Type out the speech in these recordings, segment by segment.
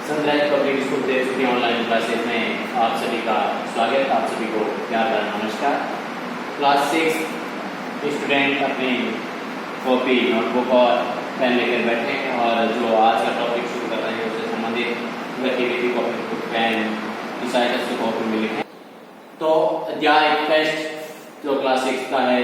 Sunrise public school देव की online classes में आप सभी का स्वागत। आप सभी को प्यार भरा नमस्कार। क्लास 6 स्टूडेंट अपनी कॉपी नोटबुक और पेन लेकर बैठे हैं और जो आज का टॉपिक शुरू कर रहे हैं उससे संबंधित गतिविधि को अपने पेन की सहायता से कॉपी में लिखें। तो अध्याय फर्स्ट जो क्लास 6 का है,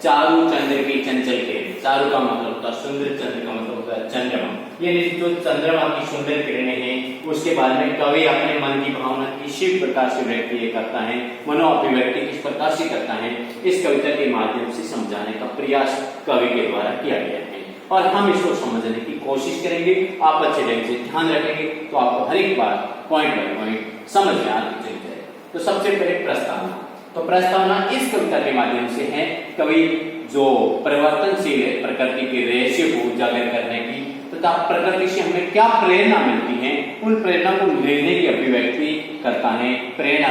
चारु चंद्र की चंचल किरण। चारु का मतलब होता है सुंदर, चंद्र का मतलब होता है चंद्रमा। यानी जो चंद्रमा की सुंदर किरणें हैं उसके बारे में कवि अपने मन की भावना किसी प्रकार से व्यक्त करता है, मनोअभिव्यक्ति किस प्रकार से करता है, इस कविता के माध्यम से समझाने का प्रयास कवि के द्वारा किया गया है और हम इसको समझने की कोशिश करेंगे। आप अच्छे ढंग से ध्यान रखेंगे तो आपको हर एक बात पॉइंट बाय पॉइंट समझ में आती चली जाए। तो सबसे पहले प्रस्तावना। तो प्रस्तावना इस कविता के माध्यम से है कवि जो परिवर्तनशील है प्रकृति के रहस्य को उजागर करने की तथा प्रकृति से हमें क्या प्रेरणा मिलती है उन प्रेरणा को लेने की अभिव्यक्ति करता है, प्रेरणा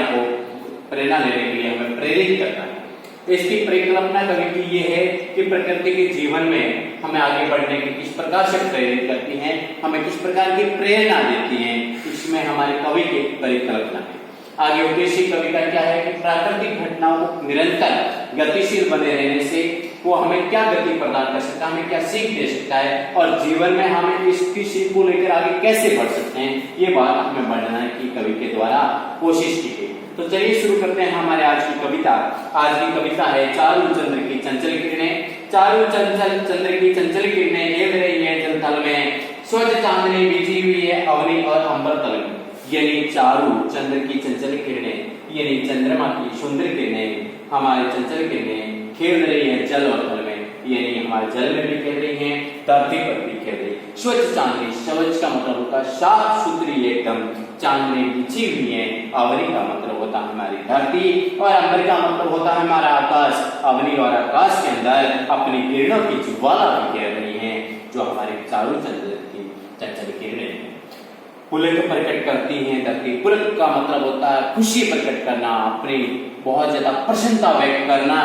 लेने के लिए हमें प्रेरित करता है। इसकी परिकल्पना कवि की ये है कि प्रकृति के जीवन में हमें आगे बढ़ने की किस प्रकार से प्रेरित करती है, हमें किस प्रकार की प्रेरणा देती है, इसमें हमारे कवि की परिकल्पना है। आगे उद्देश्य कवि का क्या है कि प्राकृतिक घटनाओं को निरंतर गतिशील बने रहने से वो हमें क्या गति प्रदान कर सकता है, हमें क्या सीख दे सकता है और जीवन में हमें इसकी सीख को लेकर आगे कैसे बढ़ सकते हैं, ये बात हमें बढ़ाने की कवि के द्वारा कोशिश की गई। तो चलिए शुरू करते हैं हमारे आज की कविता। आज की कविता है चारु चंद्र की चंचल किरणें। चारु चंद्र की चंचल किरणें खेल रही है जलथल में, स्वच्छ चांदनी बिछी हुई है अवनी और अंबर तल में। यानी चारु चंद्र की चंचल किरणें यानी चंद्रमा की सुंदर किरणें हमारे चंचल किरणें खेल रही है जल और थल में, यानी हमारे जल में भी खेल रही हैं, धरती पर भी खेल रही है। स्वच्छ चांदनी, स्वच्छ का मतलब होता है साफ सुथरी एकदम चांदनी बिछी हुई है। अवनी का मतलब होता है हमारी धरती और अंबर का मतलब होता है हमारा आकाश। अवनी और आकाश के अंदर अपनी किरणों की ज्वाला भी खेल रही है जो हमारे चारु चंद्र की चंचल किरणें हैं। पुलक प्रकट करती हैं धरती। पुलक का मतलब होता है खुशी प्रकट करना, अपनी बहुत ज्यादा प्रसन्नता व्यक्त करना।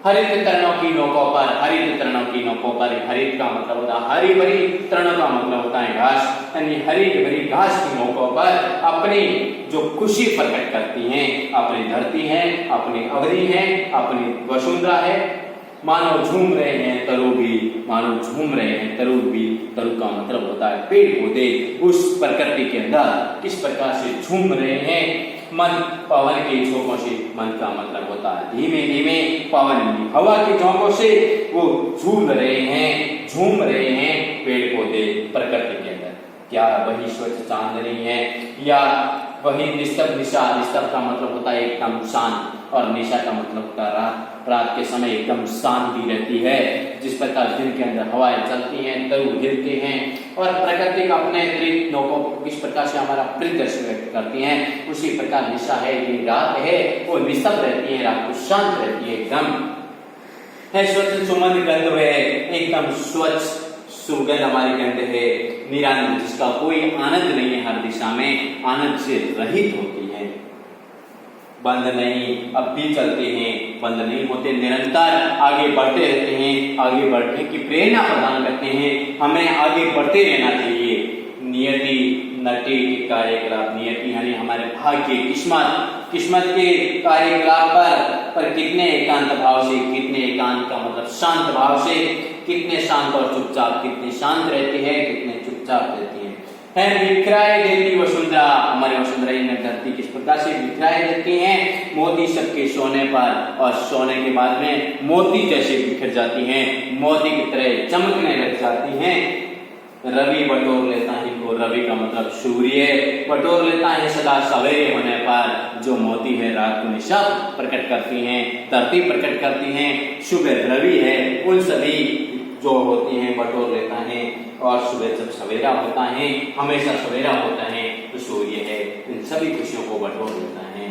हरित तृणों की नोकों पर, हरित तृणों की नोकों पर, हरित का मतलब होता है हरी भरी, तृणों का मतलब होता है घास, यानी हरी भरी घास की नोकों पर अपनी जो खुशी प्रकट करती हैं, अपनी धरती है, अपनी अवधि है, अपनी वसुंधरा है। मानव झूम रहे हैं तरु भी, मानव झूम रहे हैं तरु भी। तरु का मतलब होता है पेड़ पौधे उस प्रकृति के अंदर किस प्रकार से झूम रहे हैं। मन पवन के झोंकों से, मन का मतलब होता है धीमे धीमे पवन हवा के झोंकों से वो झूम रहे हैं पेड़ पौधे प्रकृति के अंदर। क्या वही स्वच्छ चांदनी है या वही निस्तब्ध निशा? निस्तब्ध का मतलब होता है एकदम शांत और निशा का मतलब होता है रात। रात के समय एकदम शांति रहती है। जिस प्रकार दिन के अंदर हवाएं चलती हैं, तरु हिलते हैं और प्रकृति का अपने हृदय नोकों को किस प्रकार से हमारा प्रदर्शन व्यक्त करती हैं, उसी प्रकार निशा है, ये रात है, वो निस्तब्ध रहती है, रात को शांत रहती है एकदम है। स्वच्छ सुमन गंध है, एकदम स्वच्छ सुगंध हमारी गंध है, निरानंद जिसका कोई आनंद नहीं है, हर दिशा में आनंद से रहित होती है। बंद नहीं, अब भी चलते हैं, बंद नहीं होते, निरंतर आगे बढ़ते रहते हैं, आगे बढ़ने की प्रेरणा प्रदान करते हैं, हमें आगे बढ़ते रहना चाहिए। नियति नटी के कार्यकलाप, नियति यानी हमारे भाग्य किस्मत के कार्यकलाप पर कितने एकांत भाव से, कितने एकांत का मतलब शांत भाव से, कितने शांत और चुपचाप, कितने शांत रहते हैं, कितने चुपचाप रहती है बिखराए देती वसुंधरा। हमारी वसुंधरा ने धरती किस प्रकार से बिखराए देती हैं, मोती सबके सोने पर और सोने के बाद में मोती जैसे बिखर जाती हैं, मोती की तरह चमकने लग जाती हैं। रवि बटोर लेता है इनको, रवि का मतलब सूर्य बटोर लेता है सदा सवेरे होने पर जो मोती है रात को निशा प्रकट करती हैं, धरती प्रकट करती हैं। सुबह रवि है, उन सभी जो होती हैं बटोर लेता है और सुबह जब सवेरा होता है, हमेशा सवेरा होता है तो सूर्य है, इन सभी खुशियों को बटोर लेता है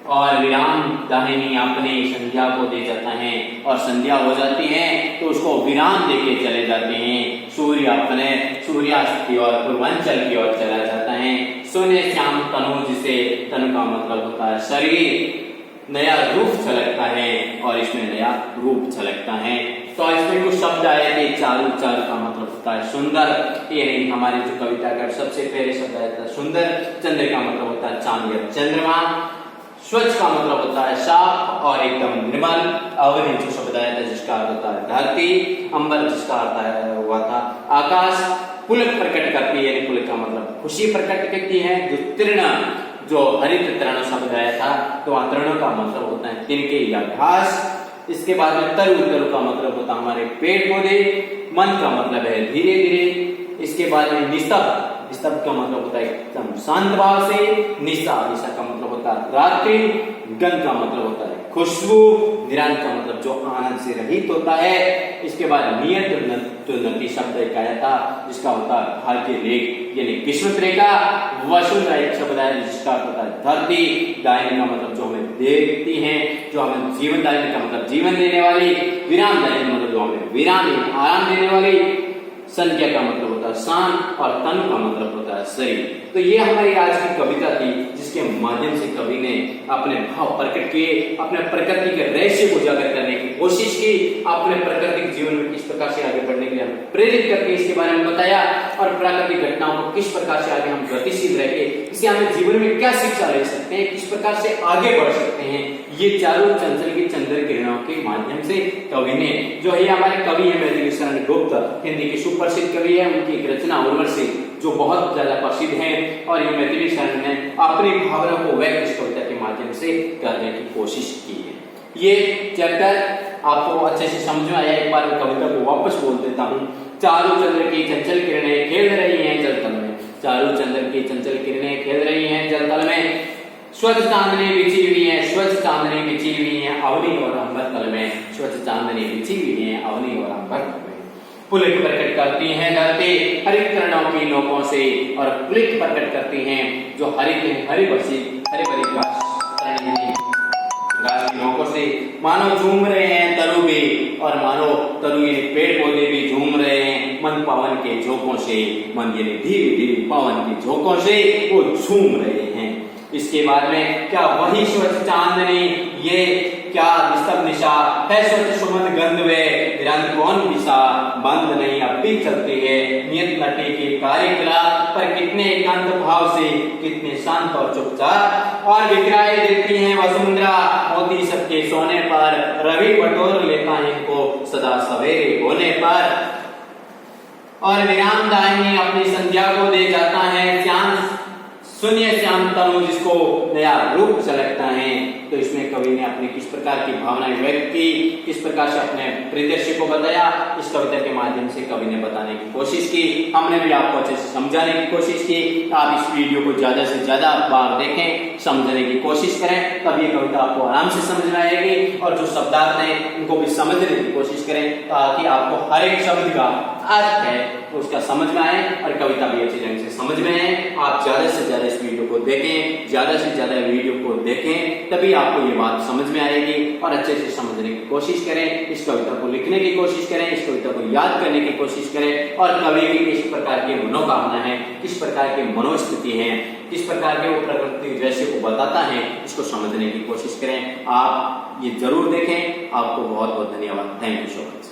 और विराम दाहिनी अपनी संध्या को दे जाता है और संध्या हो जाती है तो उसको विराम देके चले जाते हैं। सूर्य अपने सूर्यास्त की ओर पूर्वांचल की ओर चला जाता है। सोने श्याम तनु, जिसे तनु का मतलब होता है शरीर, नया रूप छलकता है और इसमें नया रूप छलकता है। तो इसमें कुछ शब्द आए थे। चारू, चारू का मतलब होता है सुंदर, ये नहीं हमारी जो कविता का सबसे पहले शब्द आया था सुंदर। चंद्र का मतलब होता है चांद या चंद्रमा। स्वच्छ का मतलब होता है साफ और एकदम निर्मल। अवनी जो शब्द आया था जिसका अर्थ होता है धरती। अंबर जिसका अर्थ हुआ था आकाश। पुलक प्रकट करती है, पुलक का मतलब खुशी प्रकट करती है। जो तृण, जो हरित तृण शब्द आया था तो वहां तृणों का मतलब होता है तिनके या घास। इसके बाद में तरु, तरु का मतलब होता है हमारे पेड़ पौधे। मन का मतलब है धीरे धीरे। इसके बाद में निस्तब्ध, निस्तब्ध का मतलब होता है एकदम शांत भाव से। निशा, निशा का मतलब होता है रात्रि। गंध का मतलब होता है खुशबू। निरांत का मतलब जो आनंद से रहित होता है। इसके बाद नियत, तो नदी शब्द एक आया था जिसका होता है भाग्य रेख यानी किस्मत रेखा। वसुंधरा एक शब्द आया जिसका होता है धरती। दायिनी का मतलब जो हमें देखती है, जो हमें जीवन, दायिनी का मतलब जीवन देने वाली। विराम, दायिनी मतलब जो हमें विराम आराम देने वाली। संज्ञा का मतलब होता है शांत और तनु का मतलब होता है शरीर। तो ये हमारी आज की कविता थी जिसके माध्यम से कवि ने अपने भाव प्रकट किए, अपने प्रकृति के रहस्य को उजागर करने की कोशिश की, अपने प्राकृतिक जीवन में किस प्रकार से आगे बढ़ने के लिए प्रेरित करके इसके बारे में बताया और प्राकृतिक घटनाओं को किस प्रकार से आगे हम गतिशील रह के इससे हमें जीवन में क्या शिक्षा ले सकते हैं, किस प्रकार से आगे बढ़ सकते हैं। ये चारों चंचल की चंद्र किरणों के माध्यम से कवि ने, जो है हमारे कवि है मैथिली शरण गुप्त, हिंदी के सुप्रसिद्ध कवि है, उनकी एक रचना उर्वशी जो बहुत ज्यादा प्रसिद्ध है और ये मैथिली शरण ने अपनी भावना को व्यक्त इस कविता के माध्यम से करने की कोशिश की है। ये चैप्टर आपको अच्छे से समझ में आया। एक बार कविता को वापस बोल देता हूँ। चारों चंद्र की चंचल किरणें खेल रही हैं जलतल में। चारों चंद्र की चंचल किरणें खेल रही हैं जलतल में। स्वच्छ चांदनी बिछी हुई है, स्वच्छ चांदनी बिछी हुई है अवनी और अंबर तल में। स्वच्छ चांदनी बिछी हुई है अवनी और अंबर तल में। पुलक प्रकट करती हैं धरती हरित किरणों की नोकों से और पुलक प्रकट करती हैं जो हरित हरी भरी घास की नोकों से। मानो झूम रहे हैं तरु भी और मानो तरु ये पेड़ पौधे भी झूम रहे हैं मन पवन के झोंकों से। मन ये धीरे धीरे पवन के झोंकों से वो झूम रहे हैं। इसके बाद में क्या वही स्वच्छ चांदनी, ये क्या निस्तब्ध निशा है स्वच्छ सुमन गंध वे निरंत कौन दिशा बंद नहीं अब भी चलती है नियत नटी की कार्यकला पर कितने एकांत भाव से कितने शांत और चुपचाप और विक्राए देती हैं वसुंधरा मोती सबके सोने पर रवि बटोर लेता है इनको सदा सवेरे होने पर और विराम दायिनी अपनी संध्या को दे जाता है श्याम शून्य श्याम तनु जिसको नया रूप झलकता है। तो इसमें कवि ने अपनी किस प्रकार की भावनाएं व्यक्त की, किस प्रकार से अपने परिदृश्य को बताया, इस कविता के माध्यम से कवि ने बताने की कोशिश की। हमने भी आपको अच्छे से समझाने की कोशिश की। आप इस वीडियो को ज्यादा से ज्यादा बार देखें, समझने की कोशिश करें, तब ये कविता आपको आराम से समझ में आएगी। और जो शब्दार्थ हैं उनको भी समझने की कोशिश करें ताकि आपको हर एक शब्द का अर्थ है तो उसका समझ में आए और कविता भी अच्छी ढंग से समझ में आए। आप ज्यादा से ज्यादा इस वीडियो को देखें, ज्यादा से ज्यादा वीडियो को देखें, तभी आपको ये बात समझ में आएगी और अच्छे से समझने की कोशिश करें। इस कविता को लिखने की कोशिश करें, इस कविता को याद करने की कोशिश करें और कवि की किस प्रकार की मनोकामना है, किस प्रकार की मनोस्थिति है, किस प्रकार के वो प्रकृति दृश्य को बताता है, इसको समझने की कोशिश करें। आप ये जरूर देखें। आपको बहुत बहुत धन्यवाद। Thank you so much.